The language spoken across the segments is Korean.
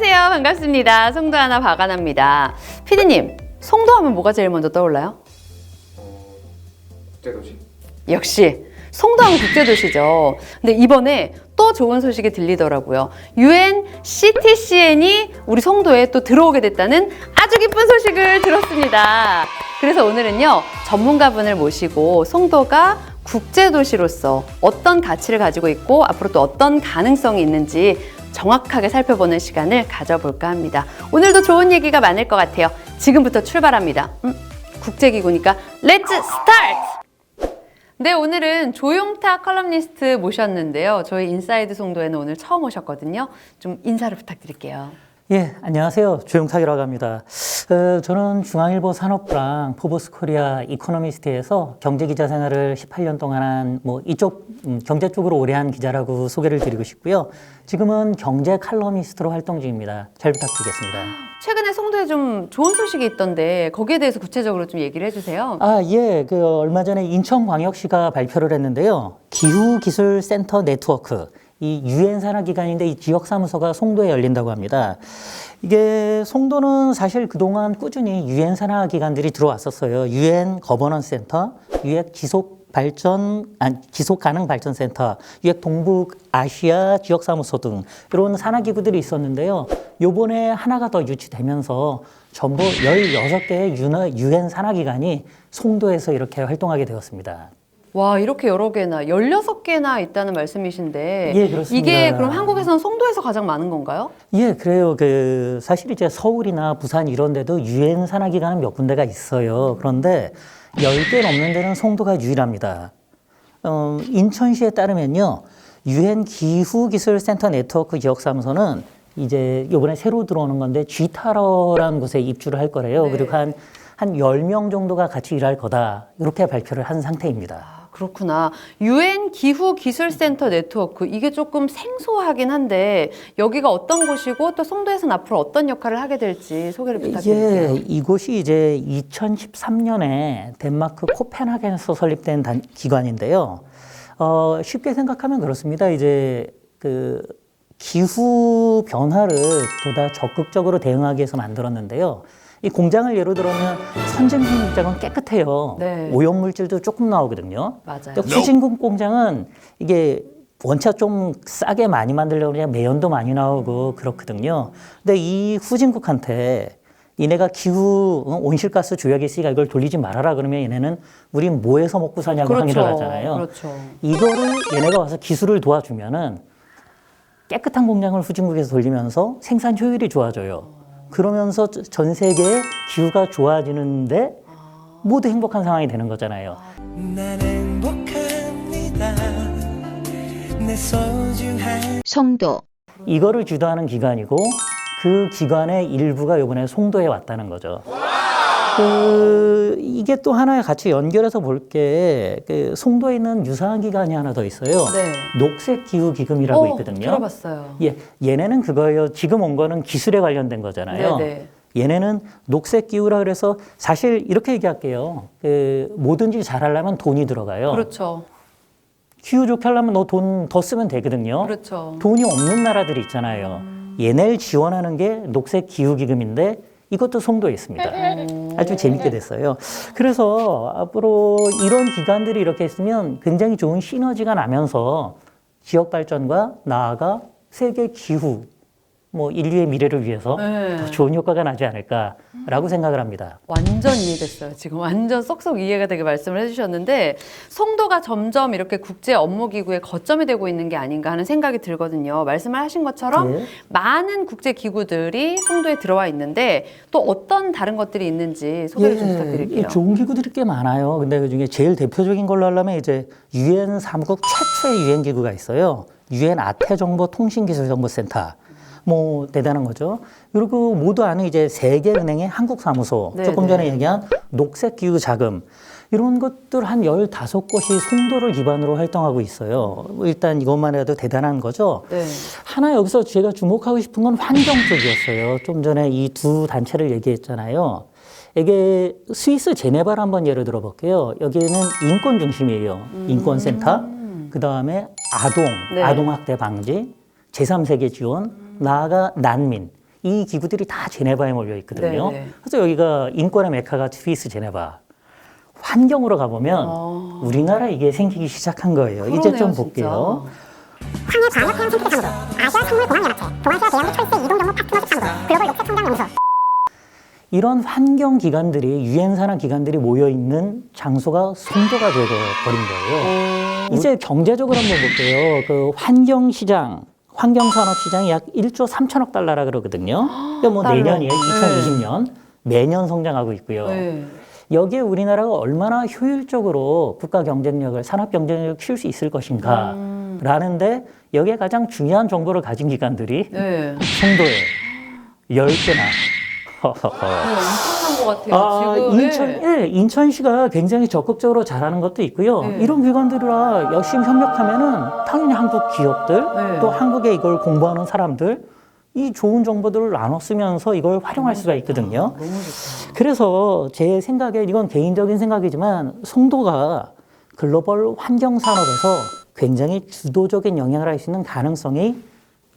안녕하세요. 반갑습니다. 송도 하나 박아납니다. 피디님, 송도 하면 뭐가 제일 먼저 떠올라요? 국제도시. 역시 송도 하면 국제도시죠. 근데 이번에 또 좋은 소식이 들리더라고요. UN CTCN이 우리 송도에 또 들어오게 됐다는 아주 기쁜 소식을 들었습니다. 그래서 오늘은요, 전문가분을 모시고 송도가 국제도시로서 어떤 가치를 가지고 있고 앞으로 또 어떤 가능성이 있는지 정확하게 살펴보는 시간을 가져볼까 합니다. 오늘도 좋은 얘기가 많을 것 같아요. 지금부터 출발합니다. 국제기구니까 렛츠 스타트! 네, 오늘은 조용탁 컬럼니스트 모셨는데요. 저희 인사이드 송도에는 오늘 처음 오셨거든요. 좀 인사를 부탁드릴게요. 예, 안녕하세요. 조용탁이라고 합니다. 저는 중앙일보 산업부랑 포브스 코리아 이코노미스트에서 경제기자 생활을 18년 동안 한 이쪽 경제 쪽으로 오래 한 기자라고 소개를 드리고 싶고요. 지금은 경제 칼럼니스트로 활동 중입니다. 잘 부탁드리겠습니다. 최근에 송도에 좀 좋은 소식이 있던데 거기에 대해서 구체적으로 좀 얘기를 해주세요. 예. 얼마 전에 인천광역시가 발표를 했는데요. 기후기술센터 네트워크. 이 유엔 산하기관인데 이 지역사무소가 송도에 열린다고 합니다. 이게 송도는 사실 그동안 꾸준히 유엔 산하기관들이 들어왔었어요. 유엔 거버넌스 센터, 유엔 지속가능발전센터, 유엔 동북아시아 지역사무소 등 이런 산하기구들이 있었는데요. 요번에 하나가 더 유치되면서 전부 16개의 유엔 산하기관이 송도에서 이렇게 활동하게 되었습니다. 와, 이렇게 여러 개나 16개나 있다는 말씀이신데 예, 그렇습니다. 이게 그럼 한국에서는 송도에서 가장 많은 건가요? 예, 그래요. 사실 이제 서울이나 부산 이런 데도 유엔 산하기관은 몇 군데가 있어요. 그런데 10개 넘는 데는 송도가 유일합니다. 인천시에 따르면요. 유엔 기후기술센터 네트워크 지역사무소는 이제 이번에 새로 들어오는 건데 G타러라는 곳에 입주를 할 거래요. 네. 그리고 한 10명 정도가 같이 일할 거다. 이렇게 발표를 한 상태입니다. 그렇구나. 유엔 기후기술센터 네트워크, 이게 조금 생소하긴 한데 여기가 어떤 곳이고 또 송도에서는 앞으로 어떤 역할을 하게 될지 소개를 부탁드릴게요. 이곳이 이제 2013년에 덴마크 코펜하겐에서 설립된 기관인데요. 쉽게 생각하면 그렇습니다. 이제 기후 변화를 보다 적극적으로 대응하기 위해서 만들었는데요. 이 공장을 예로 들면 선진국 공장은 깨끗해요. 네. 오염물질도 조금 나오거든요. 맞아요. 후진국 공장은 이게 원차 좀 싸게 많이 만들려고 그냥 매연도 많이 나오고 그렇거든요. 근데 이 후진국한테 얘네가 기후 온실가스 조약이 있으니까 이걸 돌리지 말아라 그러면 얘네는 우린 뭐해서 먹고 사냐고 항의를 하잖아요. 그렇죠. 이거를 얘네가 와서 기술을 도와주면은 깨끗한 공장을 후진국에서 돌리면서 생산 효율이 좋아져요. 그러면서 전 세계의 기후가 좋아지는데 모두 행복한 상황이 되는 거잖아요. 난 행복합니다. 내 소중한 송도 이거를 주도하는 기관이고 그 기관의 일부가 이번에 송도에 왔다는 거죠. 이게 또 하나 같이 연결해서 볼 게 송도에 있는 유사한 기관이 하나 더 있어요. 네. 녹색기후기금이라고 있거든요. 들어봤어요. 예, 얘네는 그거예요. 지금 온 거는 기술에 관련된 거잖아요. 네네. 얘네는 녹색기후라 그래서 사실 이렇게 얘기할게요. 뭐든지 잘하려면 돈이 들어가요. 그렇죠. 기후 좋게 하려면 너 돈 더 쓰면 되거든요. 그렇죠. 돈이 없는 나라들이 있잖아요. 얘네를 지원하는 게 녹색기후기금인데 이것도 송도에 있습니다. 아주 재밌게 됐어요. 그래서 앞으로 이런 기관들이 이렇게 있으면 굉장히 좋은 시너지가 나면서 지역 발전과 나아가 세계 기후, 인류의 미래를 위해서 네. 더 좋은 효과가 나지 않을까라고 생각을 합니다. 완전 이해됐어요. 지금 완전 쏙쏙 이해가 되게 말씀을 해주셨는데 송도가 점점 이렇게 국제 업무기구의 거점이 되고 있는 게 아닌가 하는 생각이 들거든요. 말씀을 하신 것처럼 네. 많은 국제기구들이 송도에 들어와 있는데 또 어떤 다른 것들이 있는지 소개를 좀 부탁드릴게요. 좋은 기구들이 꽤 많아요. 근데 그 중에 제일 대표적인 걸로 하려면 이제 유엔 사무국 최초의 유엔 기구가 있어요. 유엔 아태정보통신기술정보센터. 대단한 거죠. 그리고 모두 아는 이제 세계은행의 한국사무소, 네, 조금 네. 전에 얘기한 녹색기후자금, 이런 것들 한 15곳이 송도를 기반으로 활동하고 있어요. 일단 이것만 해도 대단한 거죠. 네. 하나 여기서 제가 주목하고 싶은 건 환경 쪽이었어요. 좀 전에 이 두 단체를 얘기했잖아요. 이게 스위스 제네바를 한번 예를 들어볼게요. 여기는 인권 중심이에요. 인권센터, 그 다음에 네. 아동학대 방지, 제3세계 지원, 나아가 난민. 이 기구들이 다 제네바에 몰려 있거든요. 네. 그래서 여기가 인권의 메카가 스위스 제네바. 환경으로 가보면 우리나라 이게 생기기 시작한 거예요. 이제 좀 그러네요, 볼게요. 진짜. 상해 광역 해양 생태계 사무소, 아시아 생물 공항연합체, 동아시아 대양부 철새 이동 경로 파트너십 사무소, 글로벌 녹색 성장 연구소. 이런 환경 기관들이 유엔 산하 기관들이 모여 있는 장소가 송도가 되어 버린 거예요. 이제 경제적으로 한번 볼게요. 그 환경 시장, 환경 산업 시장이 약 1조 3천억 달러라 그러거든요. 그러니까 뭐 달러. 내년이에요. 2020년 매년 성장하고 있고요. 네. 여기에 우리나라가 얼마나 효율적으로 국가 경쟁력을, 산업 경쟁력을 키울 수 있을 것인가 라는데 여기에 가장 중요한 정보를 가진 기관들이 네. 송도에 10개나. 엄청난 것 같아요. 지금. 인천시가 굉장히 적극적으로 잘하는 것도 있고요. 네. 이런 기관들이랑 열심히 협력하면은 당연히 한국 기업들, 네. 또 한국에 이걸 공부하는 사람들, 이 좋은 정보들을 나눠 쓰면서 이걸 활용할 수가 있거든요. 너무 좋다. 그래서 제 생각에 이건 개인적인 생각이지만 송도가 글로벌 환경 산업에서 굉장히 주도적인 영향을 할 수 있는 가능성이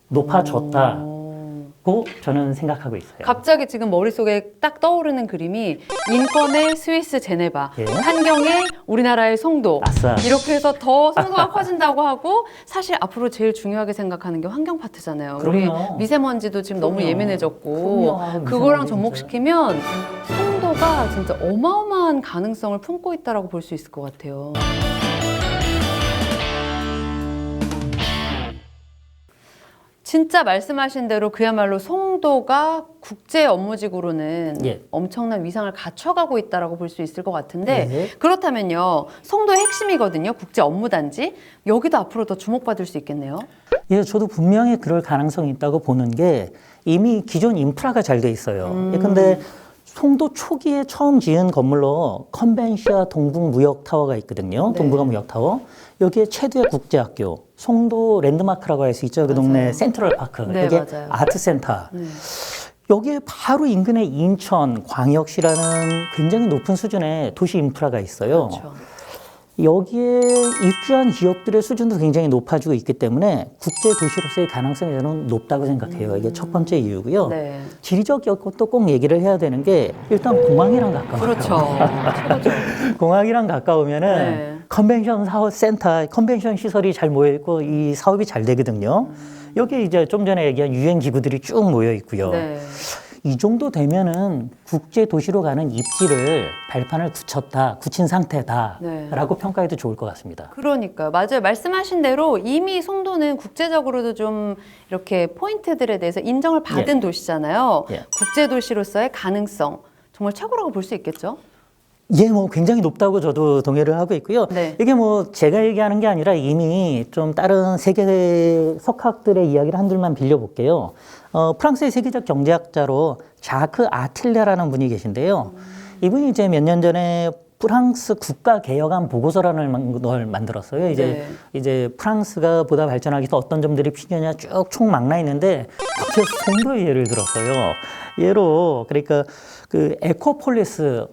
높아졌다고 저는 생각하고 있어요. 갑자기 지금 머릿속에 딱 떠오르는 그림이 인권의 스위스 제네바, 예. 환경의 우리나라의 송도. 아싸. 이렇게 해서 더 송도가 커진다고 하고 사실 앞으로 제일 중요하게 생각하는 게 환경 파트잖아요. 우리 그럼요. 미세먼지도 지금 너무 그럼요. 예민해졌고 그럼요. 그거랑 미세먼지 접목시키면 송도가 진짜 어마어마한 가능성을 품고 있다라고 볼 수 있을 것 같아요. 진짜 말씀하신 대로 그야말로 송도가 국제 업무지구로는 예. 엄청난 위상을 갖춰가고 있다라고 볼 수 있을 것 같은데 네. 그렇다면요. 송도의 핵심이거든요. 국제 업무단지. 여기도 앞으로 더 주목받을 수 있겠네요. 예, 저도 분명히 그럴 가능성이 있다고 보는 게 이미 기존 인프라가 잘 돼 있어요. 예, 근데 송도 초기에 처음 지은 건물로 컨벤시아 동북무역타워가 있거든요. 네. 동북아 무역타워. 여기에 최두의 국제학교, 송도 랜드마크라고 할 수 있죠. 그 동네 센트럴파크. 네, 여기에 맞아요. 아트센터. 네. 여기에 바로 인근에 인천, 광역시라는 굉장히 높은 수준의 도시 인프라가 있어요. 그렇죠. 여기에 입주한 기업들의 수준도 굉장히 높아지고 있기 때문에 국제 도시로서의 가능성이 저는 높다고 생각해요. 이게 첫 번째 이유고요. 네. 지리적 여건도 꼭 얘기를 해야 되는 게 일단 공항이랑 가까워요. 그렇죠. 최고죠. 공항이랑 가까우면은 네. 컨벤션 사업 센터, 컨벤션 시설이 잘 모여 있고 이 사업이 잘 되거든요. 여기 이제 좀 전에 얘기한 유엔 기구들이 쭉 모여 있고요. 네. 이 정도 되면은 국제 도시로 가는 입지를 발판을 굳힌 상태다라고 네. 평가해도 좋을 것 같습니다. 그러니까요. 맞아요. 말씀하신 대로 이미 송도는 국제적으로도 좀 이렇게 포인트들에 대해서 인정을 받은 도시잖아요. 예. 국제도시로서의 가능성 정말 최고라고 볼 수 있겠죠? 예, 뭐 굉장히 높다고 저도 동의를 하고 있고요. 네. 이게 뭐 제가 얘기하는 게 아니라 이미 좀 다른 세계 석학들의 이야기를 한둘만 빌려볼게요. 프랑스의 세계적 경제학자로 자크 아틸레라는 분이 계신데요. 이분이 이제 몇 년 전에 프랑스 국가 개혁안 보고서라는 걸 만들었어요. 이제 프랑스가 보다 발전하기 위해서 어떤 점들이 필요하냐 쭉 총망라 있는데 갑자기 송도의 예를 들었어요. 예로 그러니까 그 에코폴리스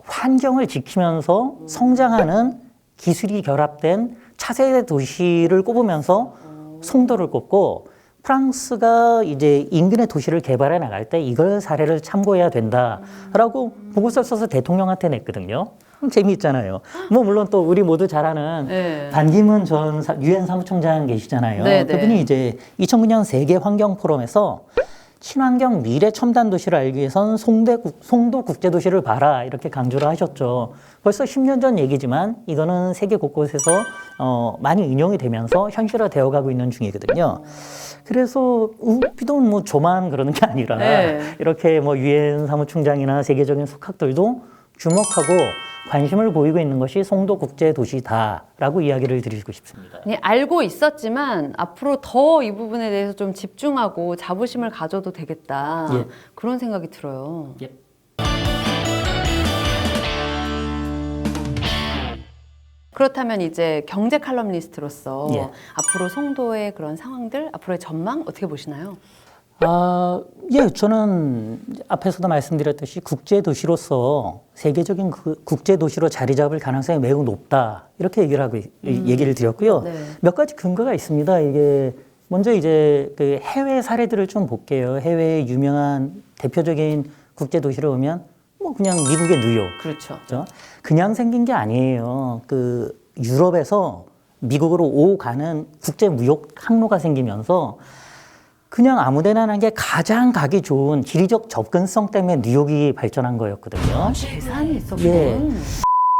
환경을 지키면서 성장하는 기술이 결합된 차세대 도시를 꼽으면서 송도를 꼽고 프랑스가 이제 인근의 도시를 개발해 나갈 때 이걸 사례를 참고해야 된다라고 보고서 써서 대통령한테 냈거든요. 재미있잖아요. 뭐 물론 또 우리 모두 잘 아는 네. 반기문 전 유엔 사무총장 계시잖아요. 네, 그분이 네. 이제 2009년 세계 환경 포럼에서 친환경 미래 첨단 도시를 알기 위해선 송도 국제도시를 봐라 이렇게 강조를 하셨죠. 벌써 10년 전 얘기지만 이거는 세계 곳곳에서 많이 인용이 되면서 현실화 되어가고 있는 중이거든요. 그래서 비단 뭐 저만 그러는 게 아니라 네. 이렇게 뭐 유엔 사무총장이나 세계적인 속학들도 주목하고 관심을 보이고 있는 것이 송도 국제도시다라고 이야기를 드리고 싶습니다. 아니, 알고 있었지만 앞으로 더 이 부분에 대해서 좀 집중하고 자부심을 가져도 되겠다. 예. 그런 생각이 들어요. 예. 그렇다면 이제 경제 칼럼니스트로서 예. 앞으로 송도의 그런 상황들, 앞으로의 전망 어떻게 보시나요? 예, 저는 앞에서도 말씀드렸듯이 국제도시로서 세계적인 국제도시로 자리 잡을 가능성이 매우 높다. 이렇게 얘기를 드렸고요. 네. 몇 가지 근거가 있습니다. 이게 먼저 이제 그 해외 사례들을 좀 볼게요. 해외의 유명한 대표적인 국제 도시로 오면 뭐 그냥 미국의 뉴욕. 그렇죠. 그죠? 그냥 생긴 게 아니에요. 그 유럽에서 미국으로 오가는 국제 무역 항로가 생기면서 그냥 아무데나 하는 게 가장 가기 좋은 지리적 접근성 때문에 뉴욕이 발전한 거였거든요. 계산이 있었군. 예.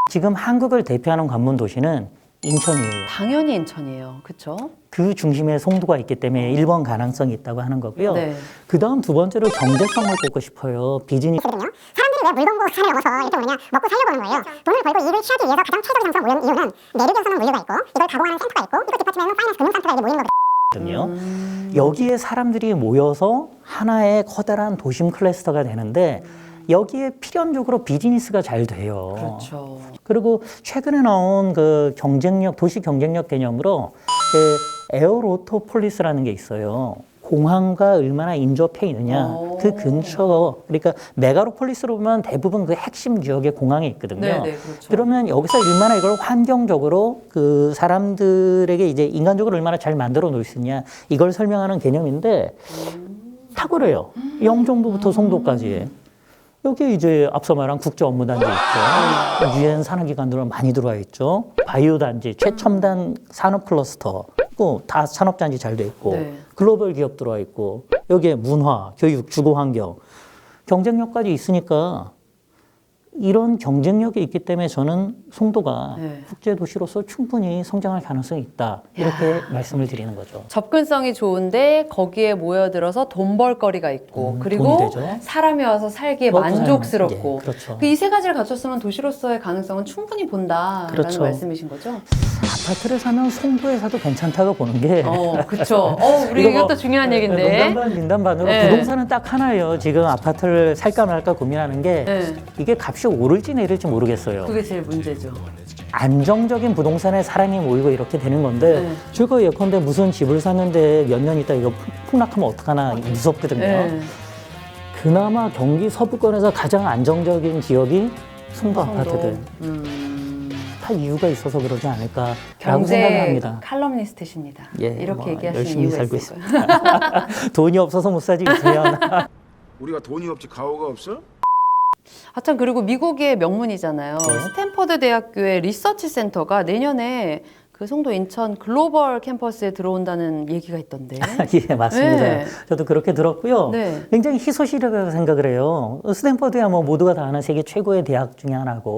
지금 한국을 대표하는 관문 도시는 인천이에요. 당연히 인천이에요. 그렇죠? 그 중심에 송도가 있기 때문에 1번 가능성이 있다고 하는 거고요. 네. 그 다음 두 번째로 경제성을 꼽고 싶어요. 비즈니스. 거든요. 사람들이 왜 물건고 산을 넘어서 이렇게 오느냐? 먹고 살려고 하는 거예요. 돈을 벌고 이익을 취하기 위해서 가장 최적의 장소로 모이는 이유는 내륙에서는 물류가 있고 이걸 가공하는 센터가 있고 이거 디파트먼트는 파이낸스 금융센터가 이렇게 모이는 거거든요. 여기에 사람들이 모여서 하나의 커다란 도심 클러스터가 되는데 여기에 필연적으로 비즈니스가 잘 돼요. 그렇죠. 그리고 최근에 나온 그 경쟁력, 도시 경쟁력 개념으로 그 에어로토폴리스라는 게 있어요. 공항과 얼마나 인접해 있느냐. 오. 그 근처, 그러니까 메가로폴리스로 보면 대부분 그 핵심 지역에 공항이 있거든요. 네, 네, 그렇죠. 그러면 여기서 얼마나 이걸 환경적으로 그 사람들에게 이제 인간적으로 얼마나 잘 만들어 놓을 수 있냐. 이걸 설명하는 개념인데 탁월해요. 영종도부터 송도까지. 여기 이제 앞서 말한 국제 업무단지 있죠. 유엔 산하기관들은 많이 들어와 있죠. 바이오단지, 최첨단 산업 클러스터, 또 다 산업단지 잘 돼 있고, 네. 글로벌 기업 들어와 있고, 여기에 문화, 교육, 주거 환경, 경쟁력까지 있으니까 이런 경쟁력이 있기 때문에 저는 송도가 네. 국제도시로서 충분히 성장할 가능성이 있다. 이렇게 말씀을 드리는 거죠. 접근성이 좋은데 거기에 모여들어서 돈 벌거리가 있고 그리고 돈이 되죠. 사람이 와서 살기에 그것도 만족스럽고 예, 그렇죠. 이 세 가지를 갖췄으면 도시로서의 가능성은 충분히 본다라는 그렇죠. 말씀이신 거죠? 아파트를 사면 송도에 사도 괜찮다고 보는 게 그렇죠. 우리 이거 이것도 중요한 얘기인데. 농담반 민담반으로 네. 부동산은 딱 하나예요. 지금 아파트를 살까 말까 고민하는 게 네. 이게 값이 오를지 내릴지 모르겠어요. 그게 제일 문제죠. 안정적인 부동산에 사람이 모이고 이렇게 되는 건데 네. 제가 예컨대 무슨 집을 샀는데 몇 년 있다 이거 폭락하면 어떡하나 무섭거든요. 네. 그나마 경기 서부권에서 가장 안정적인 지역이 송도 아파트들. 다 이유가 있어서 그러지 않을까라고 생각을 경제 합니다. 칼럼니스트십니다. 예, 이렇게 뭐 얘기하시는 열심히 이유가 살고 있어요. 돈이 없어서 못 사지 있으면 우리가 돈이 없지 가오가 없어? 하여튼 그리고 미국의 명문이잖아요. 네. 스탠퍼드 대학교의 리서치 센터가 내년에 그 송도 인천 글로벌 캠퍼스에 들어온다는 얘기가 있던데. 예, 맞습니다. 네. 저도 그렇게 들었고요. 네. 굉장히 희소식이라고 생각을 해요. 스탠퍼드야 뭐 모두가 다 아는 세계 최고의 대학 중에 하나고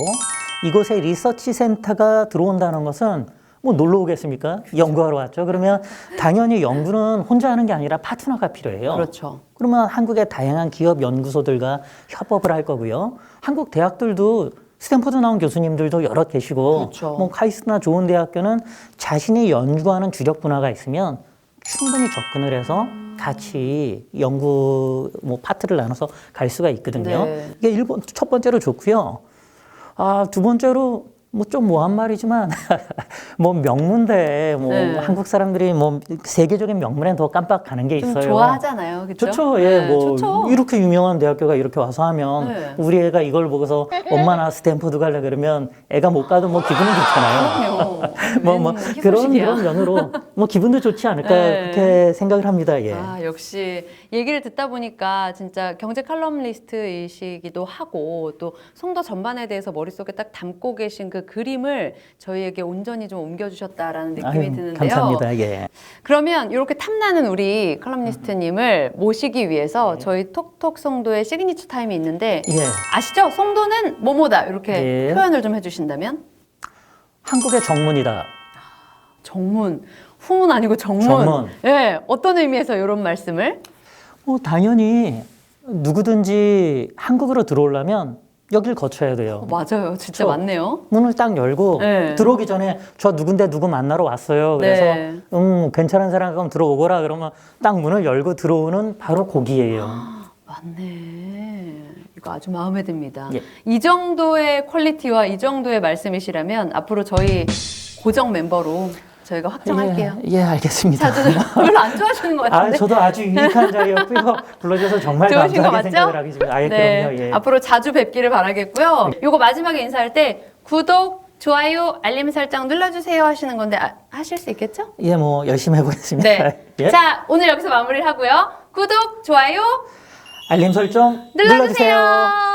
이곳에 리서치 센터가 들어온다는 것은 뭐 놀러 오겠습니까? 연구하러 왔죠. 그러면 당연히 연구는 혼자 하는 게 아니라 파트너가 필요해요. 그렇죠. 그러면 한국의 다양한 기업 연구소들과 협업을 할 거고요. 한국 대학들도 스탠퍼드 나온 교수님들도 여러 계시고 그렇죠. 뭐 카이스트나 좋은 대학교는 자신이 연구하는 주력 분야가 있으면 충분히 접근을 해서 같이 연구 뭐 파트를 나눠서 갈 수가 있거든요. 네. 이게 첫 번째로 좋고요. 두 번째로 뭐 좀 뭐한 말이지만 뭐 명문대 뭐 네. 한국 사람들이 뭐 세계적인 명문에 더 깜빡 가는 게 좀 있어요. 좋아하잖아요. 그렇죠? 좋죠. 예, 네, 뭐 좋죠. 이렇게 유명한 대학교가 이렇게 와서 하면 네. 우리 애가 이걸 보고서 엄마 나 스탠퍼드 갈래 그러면 애가 못 가도 뭐 기분은 좋잖아요. 그럼요. 뭐 웬 그런 희소식이야. 면으로 뭐 기분도 좋지 않을까 네. 그렇게 생각을 합니다. 예. 역시 얘기를 듣다 보니까 진짜 경제 칼럼니스트이시기도 하고 또 송도 전반에 대해서 머릿속에 딱 담고 계신 그 그림을 저희에게 온전히 좀 옮겨주셨다라는 느낌이 아유, 드는데요. 감사합니다. 예. 그러면 이렇게 탐나는 우리 칼럼니스트님을 모시기 위해서 저희 톡톡 송도의 시그니처 타임이 있는데 예. 아시죠? 송도는 뭐뭐다 이렇게 예. 표현을 좀 해주신다면 한국의 정문이다. 정문, 후문 아니고 정문. 정문. 예, 어떤 의미에서 이런 말씀을? 뭐 당연히 누구든지 한국으로 들어오려면 여길 거쳐야 돼요. 맞아요, 진짜 그렇죠. 맞네요. 문을 딱 열고 네. 들어오기 전에 저 누군데 누구 만나러 왔어요. 그래서 네. 괜찮은 사람 그럼 들어오거라 그러면 딱 문을 열고 들어오는 바로 거기예요. 맞네. 이거 아주 마음에 듭니다. 예. 이 정도의 퀄리티와 이 정도의 말씀이시라면 앞으로 저희 고정 멤버로 저희가 확정할게요. 예, 알겠습니다. 자주 별로 안 좋아하시는 것 같은데. 저도 아주 유익한 자리였고요. 불러주셔서 정말 좋으신 거 감사하게 맞죠? 생각을 하겠습니다. 네. 그럼요. 예. 앞으로 자주 뵙기를 바라겠고요. 요거 마지막에 인사할 때 구독, 좋아요, 알림 설정 눌러주세요 하시는 건데 하실 수 있겠죠? 예, 뭐 열심히 해보겠습니다. 네. 예? 자, 오늘 여기서 마무리를 하고요. 구독, 좋아요 알림 설정 눌러주세요.